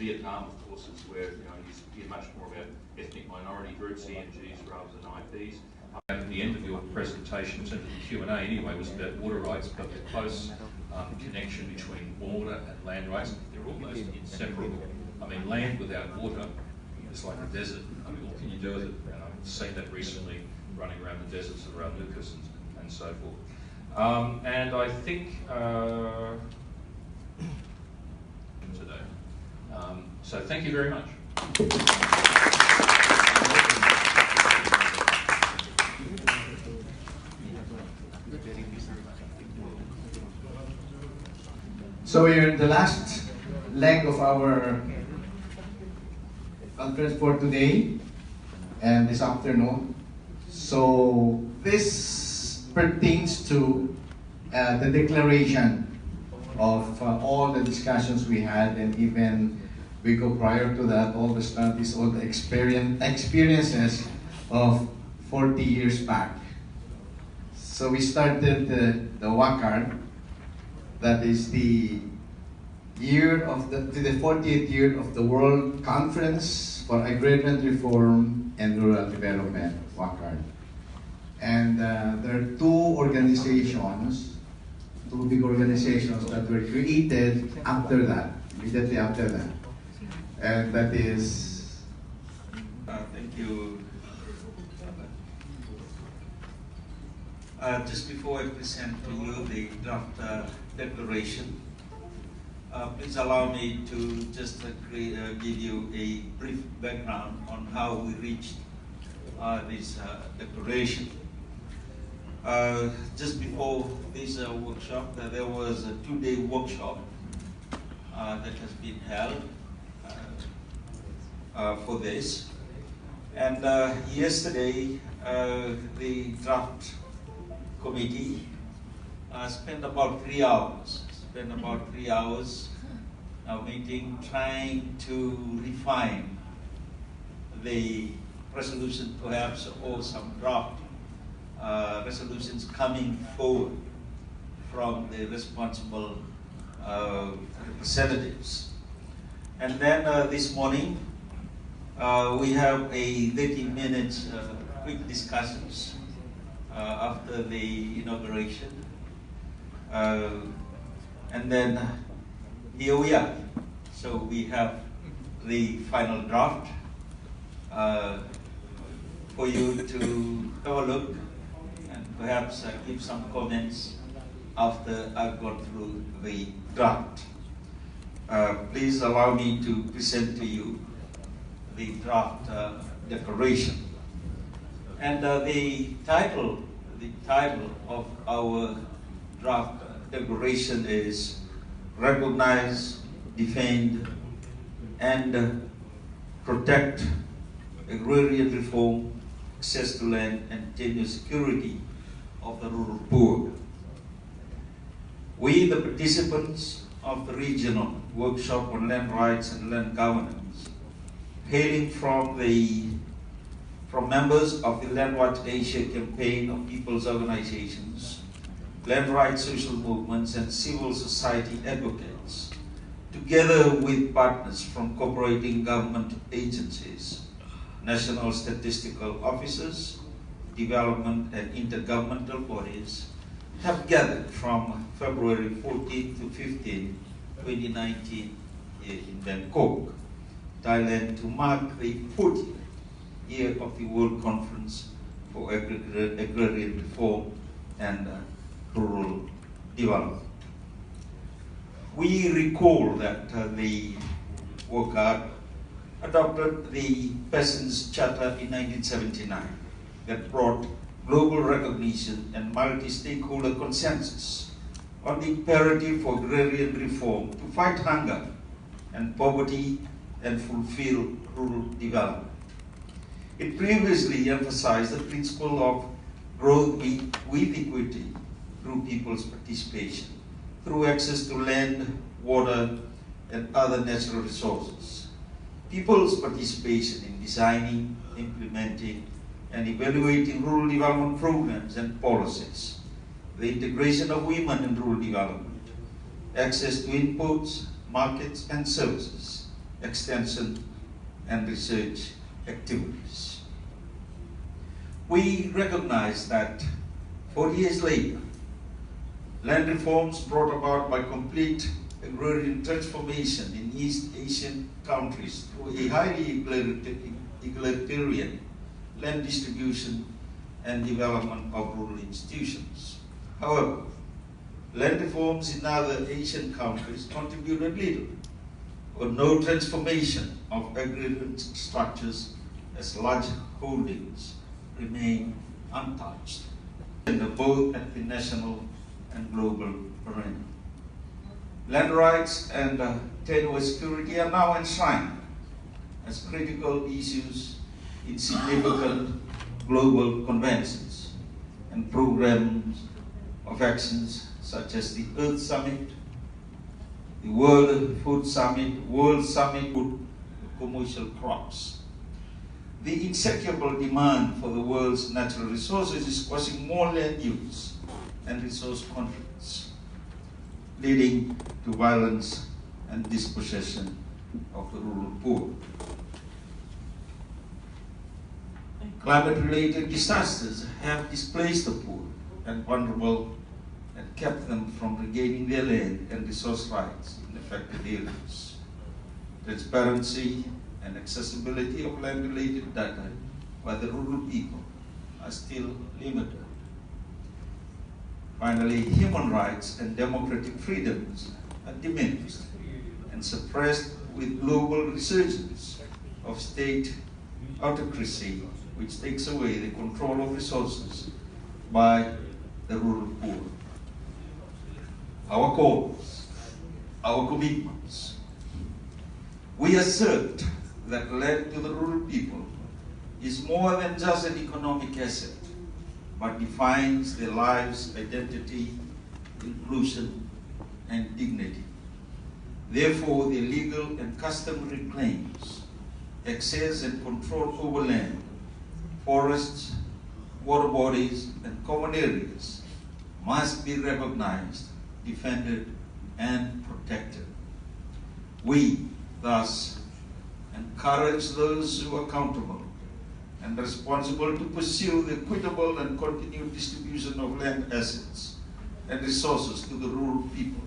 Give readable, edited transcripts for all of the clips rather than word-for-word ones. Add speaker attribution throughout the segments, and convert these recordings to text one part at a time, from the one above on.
Speaker 1: Vietnam, of course, is where you hear much more about ethnic minority groups, ENGs, rather than IPs. At the end of your presentation, in terms of the Q&A anyway, was about water rights, but the close connection between water and land rights, they're almost inseparable. I mean, land without water is like a desert. I mean, what can you do with it? And I've seen that recently running around the deserts around Lucas and so forth. And I think today. So thank you very much.
Speaker 2: So we're in the last leg of our conference for today and this afternoon. So this pertains to the declaration of all the discussions we had, and even we go prior to that, all the studies, all the experiences of 40 years back. So we started the WACAR, that is the year of the 40th year of the World Conference for Agrarian Reform and Rural Development, WACAR. And there are two organizations, two big organizations that were created after that, immediately after that. And that is...
Speaker 3: Thank you. Just before I present to you the draft declaration, please allow me to just give you a brief background on how we reached this declaration. Just before this workshop, there was a two-day workshop that has been held for this. And yesterday, the draft committee spent about 3 hours. Meeting, trying to refine the resolution, perhaps, or some draft resolutions coming forward from the responsible representatives. And then this morning, we have a 30-minute quick discussions after the inauguration. And then here we are. So we have the final draft for you to have a look and perhaps give some comments after I've gone through the draft. Please allow me to present to you the draft declaration. And the title of our draft declaration is Recognize, Defend, and Protect Agrarian Reform, Access to Land, and Tenure Security of the Rural Poor. We, the participants of the regional workshop on land rights and land governance, hailing from members of the Land Rights Asia campaign of people's organizations, land rights social movements, and civil society advocates, together with partners from cooperating government agencies, national statistical offices, development and intergovernmental bodies, have gathered from February 14 to 15, 2019 here in Bangkok, Thailand, to mark the 40th year of the World Conference for Agrarian Reform and Rural Development. We recall that the WACAR adopted the Peasants' Charter in 1979 that brought global recognition and multi-stakeholder consensus on the imperative for agrarian reform to fight hunger and poverty and fulfill rural development. It previously emphasized the principle of growth with equity through people's participation, through access to land, water, and other natural resources. People's participation in designing, implementing, and evaluating rural development programs and policies, the integration of women in rural development, access to inputs, markets, and services, extension, and research activities. We recognize that 40 years later, land reforms brought about by complete agrarian transformation in East Asian countries through a highly egalitarian land distribution and development of rural institutions. However, land reforms in other Asian countries contributed little or no transformation of agrarian structures, as large holdings remain untouched, and both at the national and global arena. Land rights and tenure security are now enshrined as critical issues in significant global conventions and programs of actions such as the Earth Summit, the World Food Summit, World Summit for Commercial Crops. The insatiable demand for the world's natural resources is causing more land use and resource conflicts, leading to violence and dispossession of the rural poor. Climate-related disasters have displaced the poor and vulnerable and kept them from regaining their land and resource rights in affected areas. Transparency and accessibility of land-related data by the rural people are still limited. Finally, human rights and democratic freedoms are diminished and suppressed with global resurgence of state autocracy, which takes away the control of resources by the rural poor. Our calls, our commitments. We assert that land to the rural people is more than just an economic asset, but defines their lives, identity, inclusion, and dignity. Therefore, their legal and customary claims, access and control over land, forests, water bodies, and common areas must be recognized, defended, and protected. We, thus, encourage those who are accountable and responsible to pursue the equitable and continued distribution of land assets and resources to the rural people,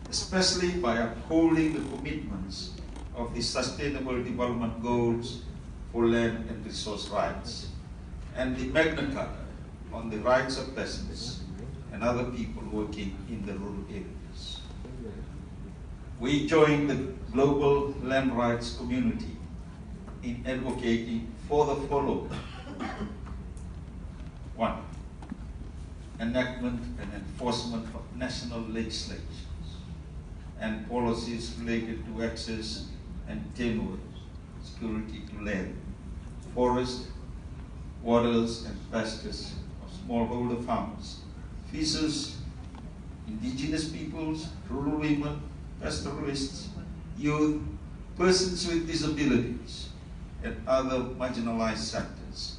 Speaker 3: especially by upholding the commitments of the Sustainable Development Goals for land and resource rights, and the Magna Carta on the rights of peasants and other people working in the rural areas. We join the global land rights community in advocating for the following. 1. Enactment and enforcement of national legislations and policies related to access and tenure security to land, forest, waters, and pastures of smallholder farmers, fishers, indigenous peoples, rural women, pastoralists, youth, persons with disabilities, and other marginalized sectors,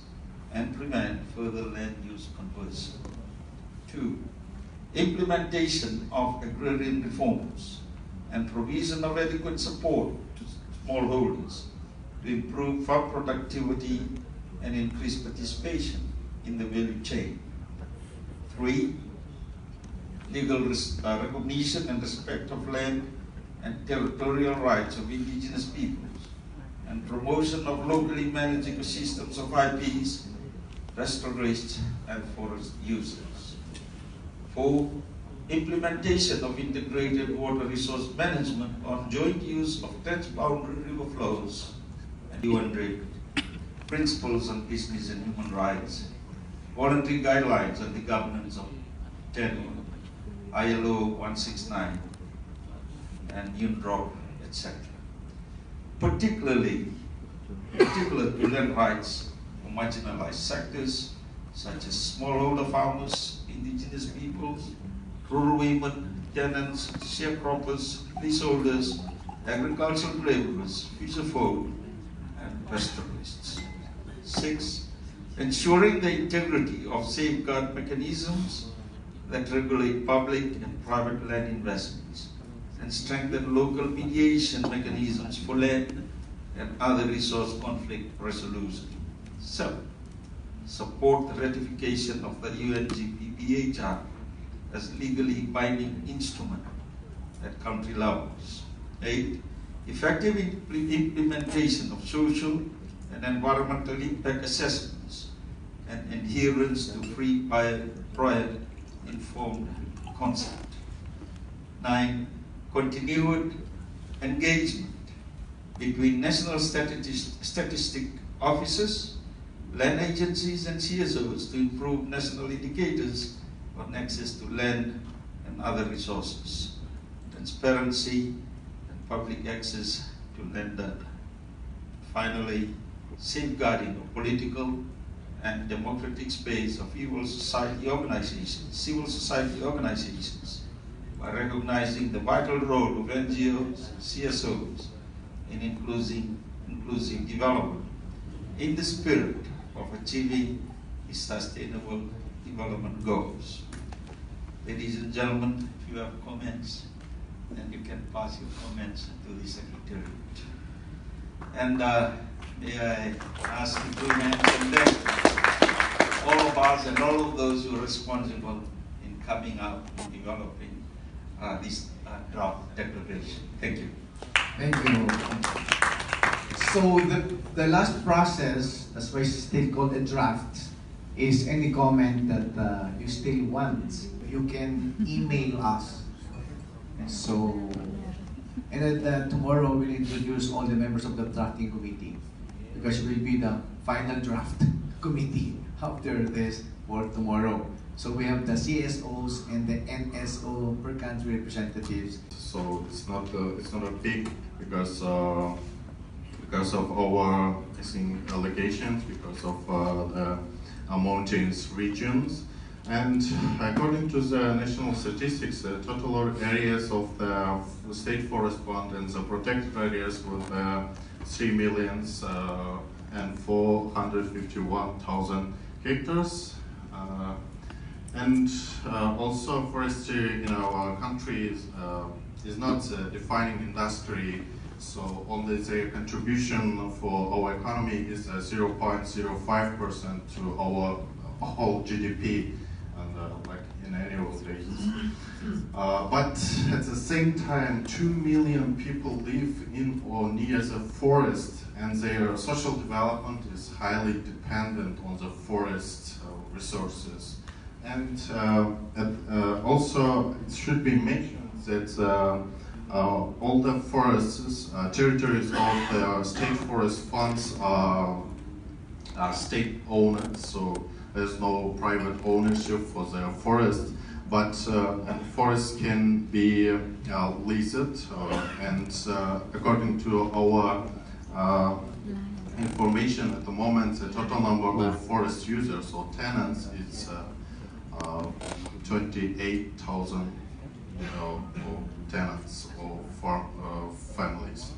Speaker 3: and prevent further land use conversion. 2. Implementation of agrarian reforms and provision of adequate support to smallholders to improve farm productivity and increase participation in the value chain. 3. Legal recognition and respect of land and territorial rights of indigenous peoples, and promotion of locally managed ecosystems of IPs, pastoralists, and forest users. 4. Implementation of integrated water resource management on joint use of transboundary river flows and 200 principles on business and human rights, voluntary guidelines on the governance of tenure, ILO 169, and UNDROP, etc. Particular to land rights for marginalized sectors such as smallholder farmers, indigenous peoples, rural women, tenants, sharecroppers, leaseholders, agricultural laborers, fisherfolk, and pastoralists. 6. Ensuring the integrity of safeguard mechanisms that regulate public and private land investments and strengthen local mediation mechanisms for land and other resource conflict resolution. 7. Support the ratification of the UNGPPA Charter as legally binding instrument at country levels. 8. Effective implementation of social and environmental impact assessments and adherence to free prior informed consent. 9. Continued engagement between national statistic offices, land agencies and CSOs to improve national indicators on access to land and other resources, transparency and public access to land data. Finally, safeguarding of political and democratic space of civil society organizations by recognizing the vital role of NGOs and CSOs in inclusive development in the spirit of achieving the sustainable development goals. Ladies and gentlemen, if you have comments, then you can pass your comments to the Secretariat. And may I ask you to mention thank all of us and all of those who are responsible in coming up and developing this draft declaration. Thank you.
Speaker 2: Thank you. So the last process, that's why it's still called a draft, is any comment that you still want, you can email us. So, and then tomorrow we'll introduce all the members of the drafting committee, because it will be the final draft committee after this for tomorrow. So we have the CSOs and the NSO per country representatives.
Speaker 4: So it's not a big because of our allegations, because of the mountainous regions. And according to the national statistics, the total areas of the state forest fund and the protected areas were 3,451,000 hectares. And also forestry in our country is not a defining industry, so only the contribution for our economy is 0.05% to our whole GDP, and like in annual basis. But at the same time, 2 million people live in or near the forest, and their social development is highly dependent on the forest resources. And also, it should be mentioned that all the forests, territories of the state forest funds are state owned, so there's no private ownership for the forest, but and forests can be leased, and according to our information at the moment, the total number of forest users or tenants is 28,000 tenants or families.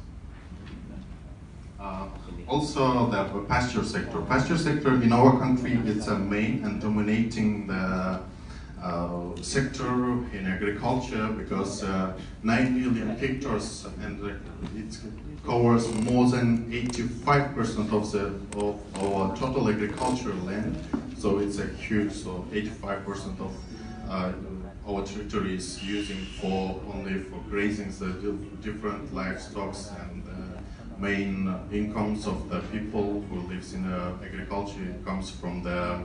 Speaker 4: Also, the pasture sector. Pasture sector in our country is a main and dominating the sector in agriculture, because 9 million hectares, and it covers more than 85% of our total agricultural land. So it's a huge, so 85% of our territory is using only for grazing the different livestock, and main incomes of the people who lives in agriculture comes from the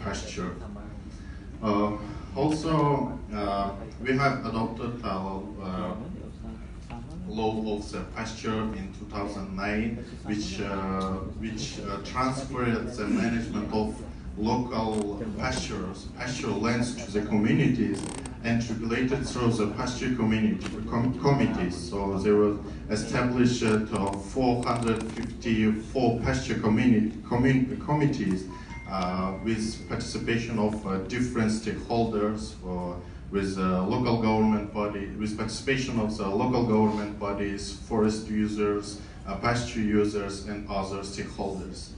Speaker 4: pasture. Also, we have adopted law of the pasture in 2009, which transferred the management of local pasture lands to the communities, and regulated through the pasture committees. So there were established 454 pasture committees with participation of different stakeholders, with local government body, with participation of the local government bodies, forest users, pasture users, and other stakeholders.